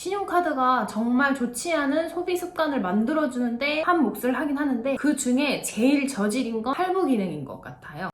신용카드가 정말 좋지 않은 소비 습관을 만들어주는데 한 몫을 하긴 하는데 그 중에 제일 저질인 건 할부 기능인 것 같아요.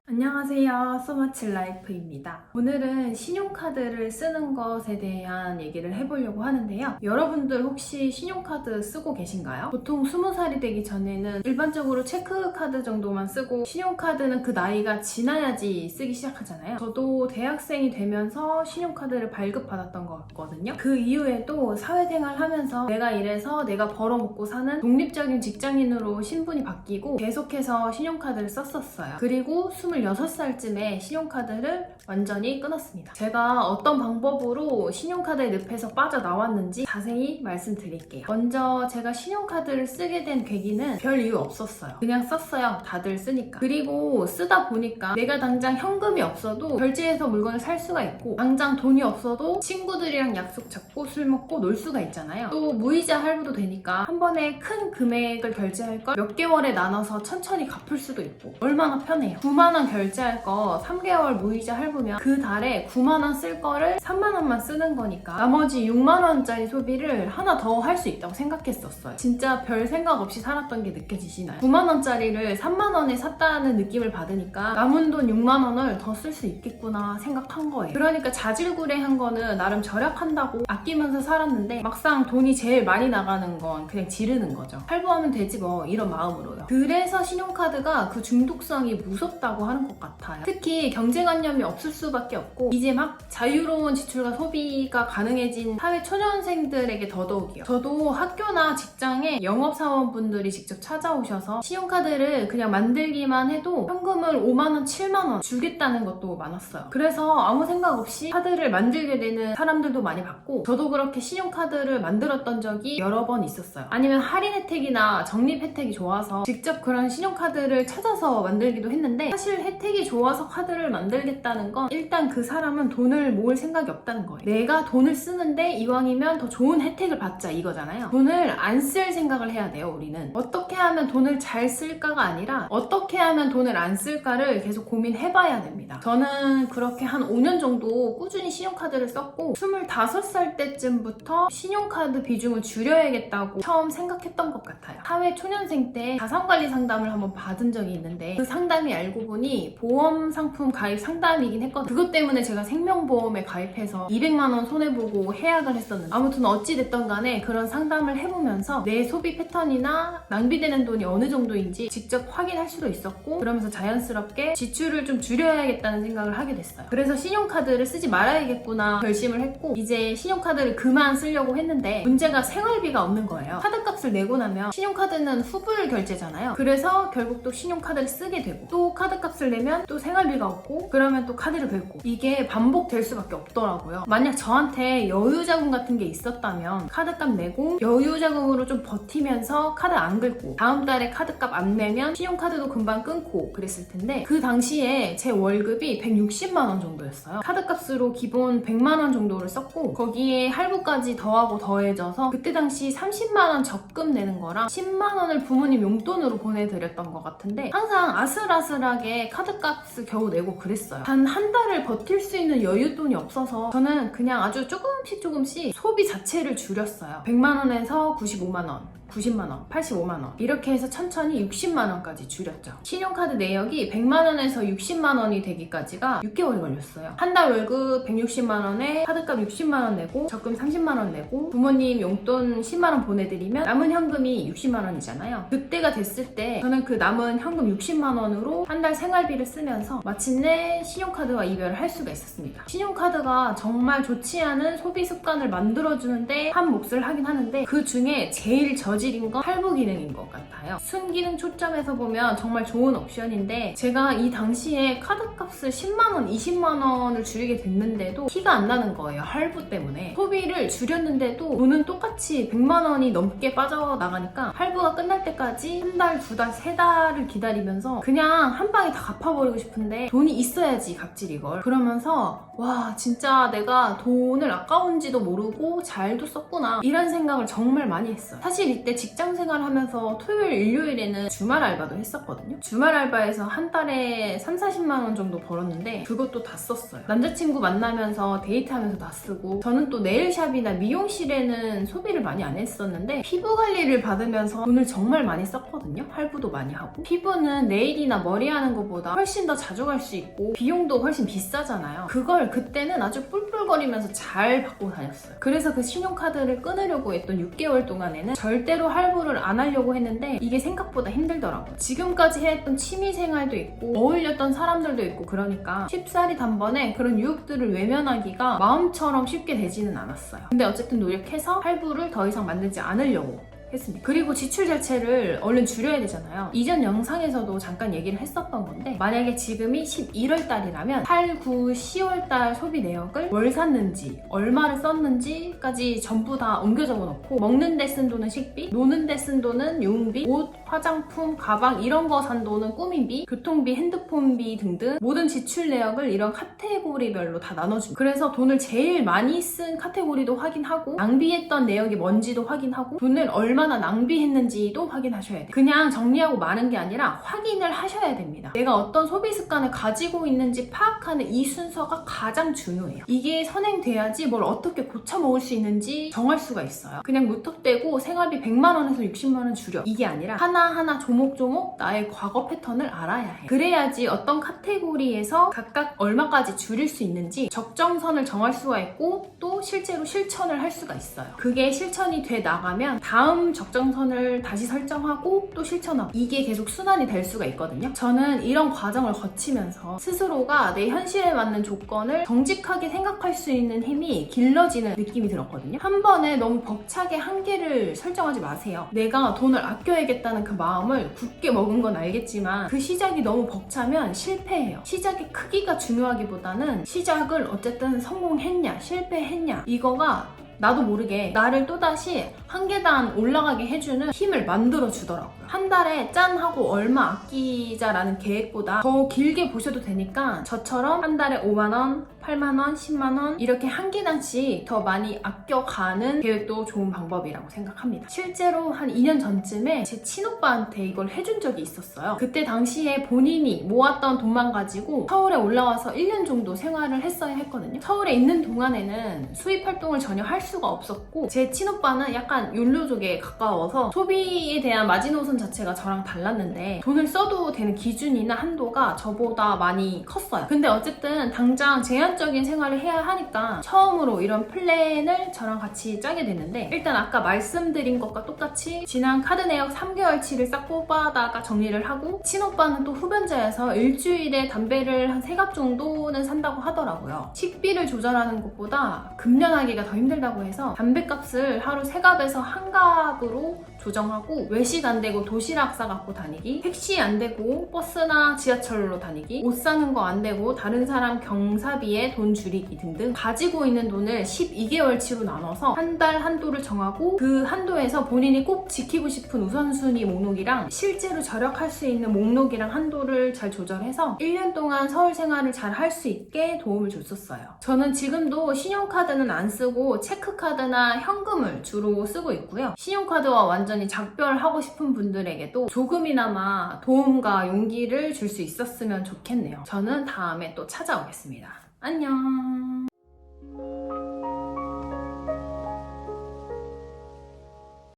안녕하세요. 소마칠라이프입니다. 오늘은 신용카드를 쓰는 것에 대한 얘기를 해보려고 하는데요. 여러분들 혹시 신용카드 쓰고 계신가요? 보통 20살이 되기 전에는 일반적으로 체크카드 정도만 쓰고 신용카드는 그 나이가 지나야지 쓰기 시작하잖아요. 저도 대학생이 되면서 신용카드를 발급받았던 것 같거든요. 그 이후에도 사회생활 하면서 내가 일해서 내가 벌어먹고 사는 독립적인 직장인으로 신분이 바뀌고 계속해서 신용카드를 썼었어요. 그리고 26살쯤에 신용카드를 완전히 끊었습니다. 제가 어떤 방법으로 신용카드의 늪에서 빠져나왔는지 자세히 말씀드릴게요. 먼저 제가 신용카드를 쓰게 된 계기는 별 이유 없었어요. 그냥 썼어요. 다들 쓰니까. 그리고 쓰다 보니까 내가 당장 현금이 없어도 결제해서 물건을 살 수가 있고 당장 돈이 없어도 친구들이랑 약속 잡고 술 먹고 놀 수가 있잖아요. 또 무이자 할부도 되니까 한 번에 큰 금액을 결제할 걸 몇 개월에 나눠서 천천히 갚을 수도 있고 얼마나 편해요. 9만 원 결제할 거 3개월 무이자 할부면 그 달에 9만 원 쓸 거를 3만 원만 쓰는 거니까 나머지 6만 원짜리 소비를 하나 더 할 수 있다고 생각했었어요. 진짜 별 생각 없이 살았던 게 느껴지시나요? 9만 원짜리를 3만 원에 샀다는 느낌을 받으니까 남은 돈 6만 원을 더 쓸 수 있겠구나 생각한 거예요. 그러니까 자질구레한 거는 나름 절약한다고 아끼면서 살았는데 막상 돈이 제일 많이 나가는 건 그냥 지르는 거죠. 할부하면 되지 뭐 이런 마음으로요. 그래서 신용카드가 그 중독성이 무섭다고 하는 것 같아요. 특히 경제관념이 없을 수밖에 없고 이제 막 자유로운 지출과 소비가 가능해진 사회 초년생들에게 더더욱이요. 저도 학교나 직장에 영업사원분들이 직접 찾아오셔서 신용카드를 그냥 만들기만 해도 현금을 5만원, 7만원 주겠다는 것도 많았어요. 그래서 아무 생각 없이 카드를 만들게 되는 사람들도 많이 봤고 저도 그렇게 신용카드를 만들었던 적이 여러 번 있었어요. 아니면 할인 혜택이나 적립 혜택이 좋아서 직접 그런 신용카드를 찾아서 만들기도 했는데 사실 혜택이 좋아서 카드를 만들겠다는 건 일단 그 사람은 돈을 모을 생각이 없다는 거예요. 내가 돈을 쓰는데 이왕이면 더 좋은 혜택을 받자 이거잖아요. 돈을 안 쓸 생각을 해야 돼요. 우리는 어떻게 하면 돈을 잘 쓸까가 아니라 어떻게 하면 돈을 안 쓸까를 계속 고민해봐야 됩니다. 저는 그렇게 한 5년 정도 꾸준히 신용카드를 썼고 25살 때쯤부터 신용카드 비중을 줄여야겠다고 처음 생각했던 것 같아요. 사회 초년생 때 자산관리 상담을 한번 받은 적이 있는데 그 상담이 알고 보니 보험 상품 가입 상담이긴 했거든요. 그것 때문에 제가 생명보험에 가입해서 200만 원 손해보고 해약을 했었는데 아무튼 어찌됐던 간에 그런 상담을 해보면서 내 소비 패턴이나 낭비되는 돈이 어느 정도인지 직접 확인할 수도 있었고 그러면서 자연스럽게 지출을 좀 줄여야겠다는 생각을 하게 됐어요. 그래서 신용카드를 쓰지 말아야겠구나 결심을 했고 이제 신용카드를 그만 쓰려고 했는데 문제가 생활비가 없는 거예요. 카드값을 내고 나면 신용카드는 후불 결제잖아요. 그래서 결국 또 신용카드를 쓰게 되고 또 카드값을 내면 또 생활비가 없고 그러면 또 카드를 긁고 이게 반복될 수밖에 없더라고요. 만약 저한테 여유자금 같은 게 있었다면 카드값 내고 여유자금으로 좀 버티면서 카드 안 긁고 다음 달에 카드값 안 내면 신용카드도 금방 끊고 그랬을 텐데 그 당시에 제 월급이 160만 원 정도였어요. 카드값으로 기본 100만 원 정도를 썼고 거기에 할부까지 더하고 더해져서 그때 당시 30만 원 적금 내는 거랑 10만 원을 부모님 용돈으로 보내드렸던 것 같은데 항상 아슬아슬하게 카드값을 겨우 내고 그랬어요. 단 한 달을 버틸 수 있는 여윳돈이 없어서 저는 그냥 아주 조금씩 소비 자체를 줄였어요. 100만 원에서 95만 원 90만 원, 85만 원 이렇게 해서 천천히 60만 원까지 줄였죠. 신용카드 내역이 100만 원에서 60만 원이 되기까지가 6개월이 걸렸어요. 한 달 월급 160만 원에 카드값 60만 원 내고 적금 30만 원 내고 부모님 용돈 10만 원 보내드리면 남은 현금이 60만 원이잖아요. 그때가 됐을 때 저는 그 남은 현금 60만 원으로 한 달 생활비를 쓰면서 마침내 신용카드와 이별을 할 수가 있었습니다. 신용카드가 정말 좋지 않은 소비 습관을 만들어주는데 한 몫을 하긴 하는데 그 중에 제일 저질인 건 할부 기능인 것 같아요. 순기능 초점에서 보면 정말 좋은 옵션인데 제가 이 당시에 카드값을 10만원, 20만원을 줄이게 됐는데도 티가 안 나는 거예요. 할부 때문에. 소비를 줄였는데도 돈은 똑같이 100만원이 넘게 빠져나가니까 할부가 끝날 때까지 한 달, 두 달, 세 달을 기다리면서 그냥 한 방에 다 갚아버리고 싶은데 돈이 있어야지 갚질 이걸. 그러면서 와, 진짜 내가 돈을 아까운지도 모르고 잘도 썼구나 이런 생각을 정말 많이 했어요. 사실 이때 직장 생활하면서 토요일, 일요일에는 주말 알바도 했었거든요. 주말 알바에서 한 달에 3, 40만 원 정도 벌었는데 그것도 다 썼어요. 남자친구 만나면서 데이트하면서 다 쓰고, 저는 또 네일샵이나 미용실에는 소비를 많이 안 했었는데 피부 관리를 받으면서 돈을 정말 많이 썼거든요. 할부도 많이 하고. 피부는 네일이나 머리 하는 것보다 훨씬 더 자주 갈 수 있고 비용도 훨씬 비싸잖아요. 그걸 그때는 아주 뿔뿔거리면서 잘 받고 다녔어요. 그래서 그 신용카드를 끊으려고 했던 6개월 동안에는 절대로 할부를 안 하려고 했는데 이게 생각보다 힘들더라고요. 지금까지 했던 취미생활도 있고 어울렸던 사람들도 있고, 그러니까 쉽사리 단번에 그런 유혹들을 외면하기가 마음처럼 쉽게 되지는 않았어요. 근데 어쨌든 노력해서 할부를 더 이상 만들지 않으려고 했습니다. 그리고 지출 자체를 얼른 줄여야 되잖아요. 이전 영상에서도 잠깐 얘기를 했었던 건데, 만약에 지금이 11월 달이라면 8, 9, 10월 달 소비 내역을 뭘 샀는지, 얼마를 썼는지까지 전부 다 옮겨 적어 놓고, 먹는 데 쓴 돈은 식비, 노는 데 쓴 돈은 유흥비, 옷, 화장품, 가방 이런 거 산 돈은 꾸민비, 교통비, 핸드폰비 등등 모든 지출 내역을 이런 카테고리별로 다 나눠줍니다. 그래서 돈을 제일 많이 쓴 카테고리도 확인하고, 낭비했던 내역이 뭔지도 확인하고, 돈을 얼마나 낭비했는지도 확인하셔야 돼요. 그냥 정리하고 마는 게 아니라 확인을 하셔야 됩니다. 내가 어떤 소비 습관을 가지고 있는지 파악하는 이 순서가 가장 중요해요. 이게 선행돼야지 뭘 어떻게 고쳐 먹을 수 있는지 정할 수가 있어요. 그냥 무턱대고 생활비 100만 원에서 60만 원 줄여, 이게 아니라 하나하나 조목조목 나의 과거 패턴을 알아야 해. 그래야지 어떤 카테고리에서 각각 얼마까지 줄일 수 있는지 적정선을 정할 수가 있고, 또 실제로 실천을 할 수가 있어요. 그게 실천이 돼 나가면 다음 적정선을 다시 설정하고 또 실천하고, 이게 계속 순환이 될 수가 있거든요. 저는 이런 과정을 거치면서 스스로가 내 현실에 맞는 조건을 정직하게 생각할 수 있는 힘이 길러지는 느낌이 들었거든요. 한 번에 너무 벅차게 한계를 설정하지 마세요. 내가 돈을 아껴야겠다는 그 마음을 굳게 먹은 건 알겠지만 그 시작이 너무 벅차면 실패해요. 시작의 크기가 중요하기보다는 시작을 어쨌든 성공했냐 실패했냐, 이거가 나도 모르게 나를 또다시 한 계단 올라가게 해주는 힘을 만들어 주더라고요. 한 달에 짠 하고 얼마 아끼자라는 계획보다 더 길게 보셔도 되니까, 저처럼 한 달에 5만 원, 8만 원, 10만 원 이렇게 한 계단씩 더 많이 아껴가는 계획도 좋은 방법이라고 생각합니다. 실제로 한 2년 전쯤에 제 친오빠한테 이걸 해준 적이 있었어요. 그때 당시에 본인이 모았던 돈만 가지고 서울에 올라와서 1년 정도 생활을 했어야 했거든요. 서울에 있는 동안에는 수입 활동을 전혀 할 수가 없었고, 제 친오빠는 약간 욜로족에 가까워서 소비에 대한 마지노선 자체가 저랑 달랐는데 돈을 써도 되는 기준이나 한도가 저보다 많이 컸어요. 근데 어쨌든 당장 제한적인 생활을 해야 하니까 처음으로 이런 플랜을 저랑 같이 짜게 됐는데, 일단 아까 말씀드린 것과 똑같이 지난 카드 내역 3개월치를 싹 뽑아다가 정리를 하고, 친오빠는 또 흡연자여서 일주일에 담배를 한 3갑 정도는 산다고 하더라고요. 식비를 조절하는 것보다 금연하기가 더 힘들다고 해서 담배값을 하루 3갑에서 1갑으로 조정하고, 외식 안 되고 도시락 싸갖고 다니기, 택시 안 되고 버스나 지하철로 다니기, 옷 사는 거 안 되고 다른 사람 경사비에 돈 줄이기 등등, 가지고 있는 돈을 12개월치로 나눠서 한 달 한도를 정하고, 그 한도에서 본인이 꼭 지키고 싶은 우선순위 목록이랑 실제로 절약할 수 있는 목록이랑 한도를 잘 조절해서 1년 동안 서울 생활을 잘 할 수 있게 도움을 줬었어요. 저는 지금도 신용카드는 안 쓰고 체크카드나 현금을 주로 쓰고 있고요. 신용카드와 완전히 작별하고 싶은 분들에게도 조금이나마 도움과 용기를 줄 수 있었으면 좋겠네요. 저는 다음에 또 찾아오겠습니다. 안녕.